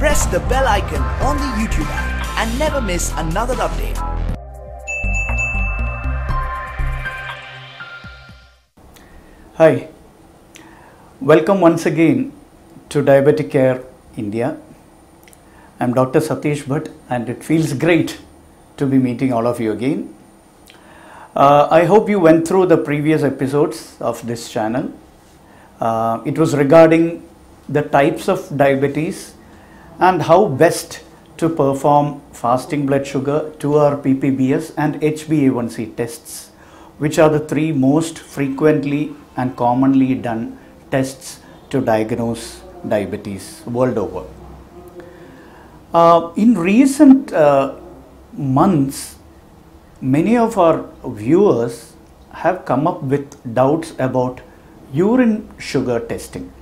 press the bell icon on the YouTube app and never miss another update. Hi, welcome once again to Diabetic Care India. I'm Dr. Satish Bhat and it feels great to be meeting all of you again. I hope you went through the previous episodes of this channel. It was regarding the types of diabetes and how best to perform fasting blood sugar, 2-hour PPBS and HbA1c tests, which are the three most frequently and commonly done tests to diagnose diabetes world over. In recent months, many of our viewers have come up with doubts about urine sugar testing.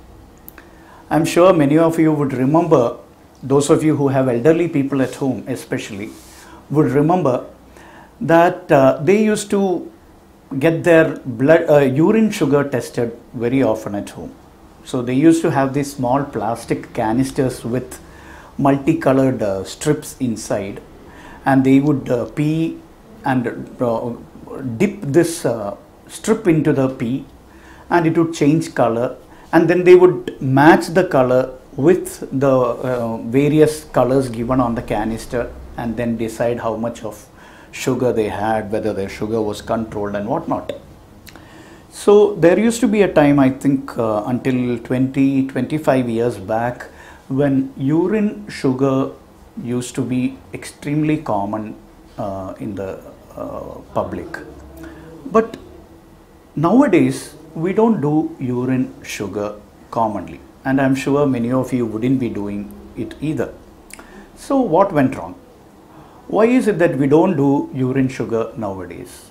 I'm sure many of you would remember, those of you who have elderly people at home especially, would remember that they used to get their urine sugar tested very often at home. So they used to have these small plastic canisters with multicolored strips inside, and they would pee and dip this strip into the pee and it would change color, and then they would match the color with the various colors given on the canister and then decide how much of sugar they had, whether their sugar was controlled and whatnot. So there used to be a time, I think until 20-25 years back, when urine sugar used to be extremely common in the public. But nowadays we don't do urine sugar commonly, and I'm sure many of you wouldn't be doing it either. So what went wrong? Why is it that we don't do urine sugar nowadays?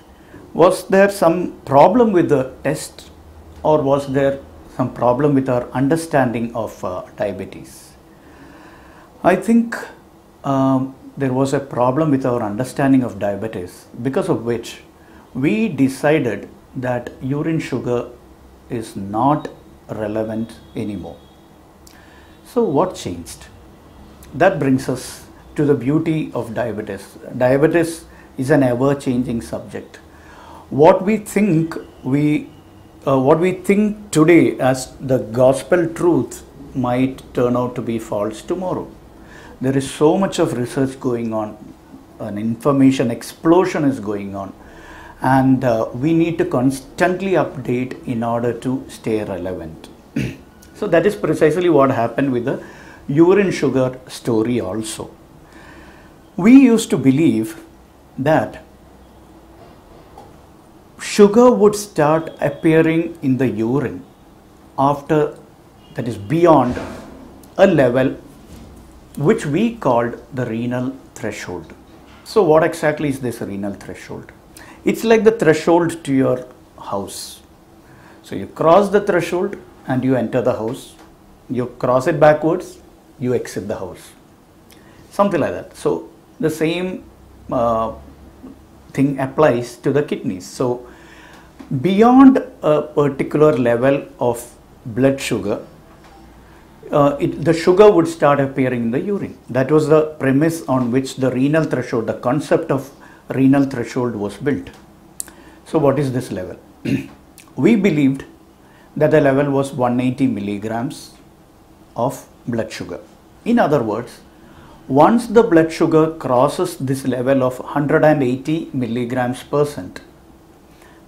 Was there some problem with the test, or was there some problem with our understanding of diabetes? I think there was a problem with our understanding of diabetes, because of which we decided that urine sugar is not relevant anymore. So what changed? That brings us to the beauty of diabetes. Diabetes is an ever-changing subject. What we think today as the gospel truth might turn out to be false tomorrow. There is so much of research going on, an information explosion is going on, and we need to constantly update in order to stay relevant. So that is precisely what happened with the urine sugar story also. We used to believe that sugar would start appearing in the urine after, that is beyond a level which we called the renal threshold. So what exactly is this renal threshold? It's like the threshold to your house. So you cross the threshold and you enter the house. You cross it backwards, you exit the house. Something like that. So the same thing applies to the kidneys. So beyond a particular level of blood sugar, the sugar would start appearing in the urine. That was the premise on which the renal threshold, the concept of renal threshold was built. So what is this level? We believed that the level was 180 milligrams of blood sugar. In other words, once the blood sugar crosses this level of 180 milligrams %,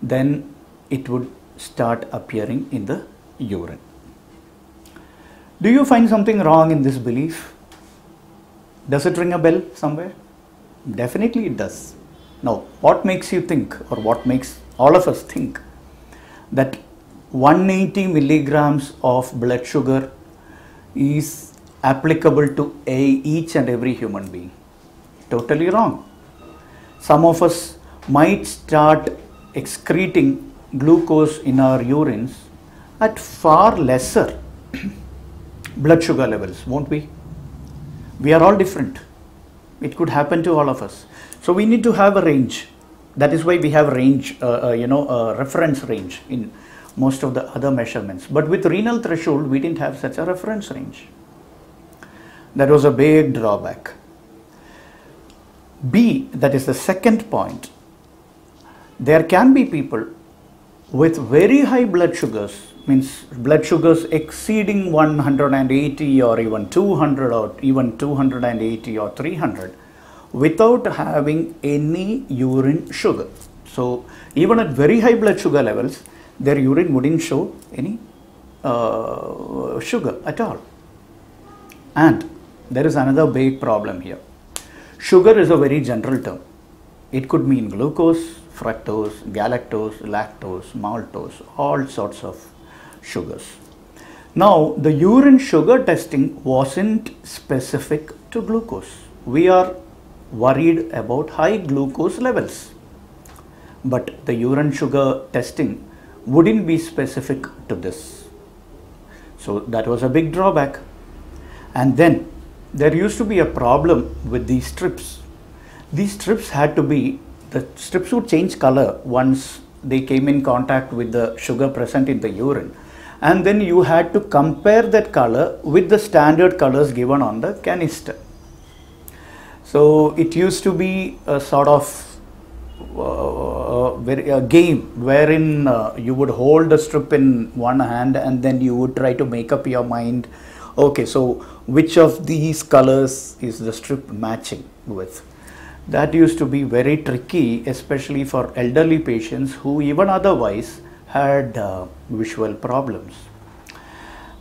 then it would start appearing in the urine. Do you find something wrong in this belief? Does it ring a bell somewhere? Definitely it does. Now, what makes you think, or what makes all of us think, that 180 milligrams of blood sugar is applicable to each and every human being? Totally wrong. Some of us might start excreting glucose in our urines at far lesser blood sugar levels, won't we? We are all different. It could happen to all of us. So we need to have a range. That is why we have range, reference range in most of the other measurements. But with renal threshold, we didn't have such a reference range. That was a big drawback. B, that is the second point. There can be people with very high blood sugars, means blood sugars exceeding 180 or even 200 or even 280 or 300 without having any urine sugar. So even at very high blood sugar levels, their urine wouldn't show any sugar at all. And there is another big problem here. Sugar is a very general term. It could mean glucose, fructose, galactose, lactose, maltose, all sorts of sugars. Now, the urine sugar testing wasn't specific to glucose. We are worried about high glucose levels. But the urine sugar testing wouldn't be specific to this. So that was a big drawback. And then there used to be a problem with these strips. These strips had to be, the strips would change color once they came in contact with the sugar present in the urine. And then you had to compare that color with the standard colors given on the canister. So it used to be a sort of a game wherein you would hold the strip in one hand and then you would try to make up your mind, okay, so which of these colors is the strip matching with? That used to be very tricky, especially for elderly patients who even otherwise had visual problems.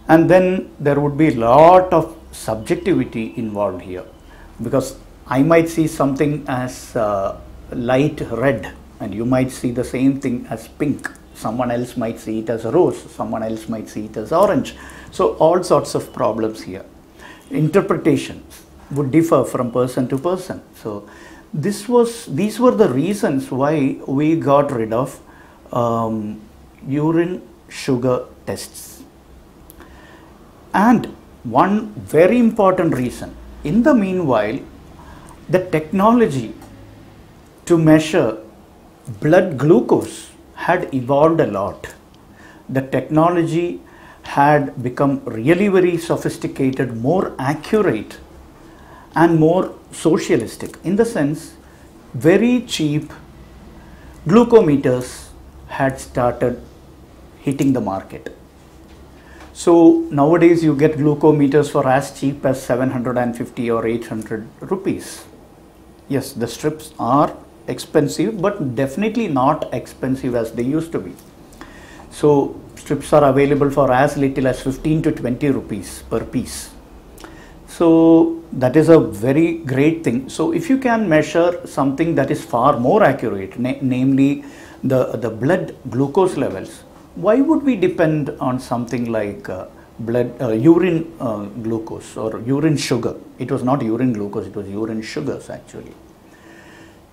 And then there would be a lot of subjectivity involved here, because I might see something as light red and you might see the same thing as pink. Someone else might see it as a rose, someone else might see it as orange. So all sorts of problems here. Interpretations would differ from person to person. So these were the reasons why we got rid of urine sugar tests. And one very important reason, in the meanwhile, the technology to measure blood glucose had evolved a lot. The technology had become really very sophisticated, more accurate and more socialistic, in the sense very cheap glucometers had started hitting the market. So nowadays you get glucometers for as cheap as 750 or 800 rupees. Yes, the strips are expensive, but definitely not expensive as they used to be. So strips are available for as little as 15 to 20 rupees per piece. So that is a very great thing. So if you can measure something that is far more accurate, namely the blood glucose levels, why would we depend on something like urine glucose or urine sugar? It was not urine glucose, it was urine sugars actually.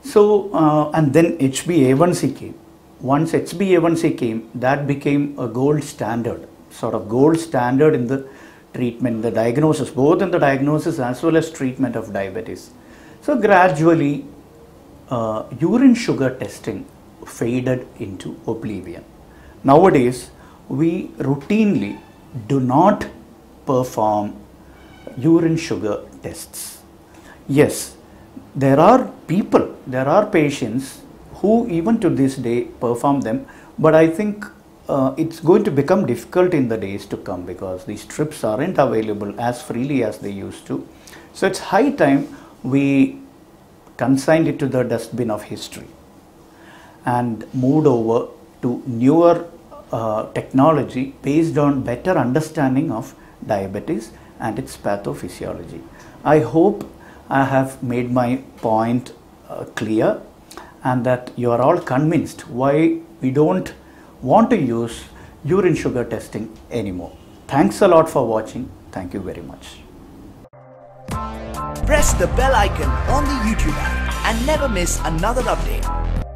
So and then HbA1c came. Once HbA1c came, that became a gold standard, sort of gold standard in the treatment, the diagnosis, both in the diagnosis as well as treatment of diabetes. So gradually urine sugar testing faded into oblivion. Nowadays we routinely do not perform urine sugar tests. Yes, there are people, there are patients who even to this day perform them, but I think it's going to become difficult in the days to come because these strips aren't available as freely as they used to. So it's high time we consigned it to the dustbin of history and moved over to newer technology based on better understanding of diabetes and its pathophysiology. I hope I have made my point clear and that you are all convinced why we don't want to use urine sugar testing anymore. Thanks a lot for watching. Thank you very much. Press the bell icon on the YouTube app and never miss another update.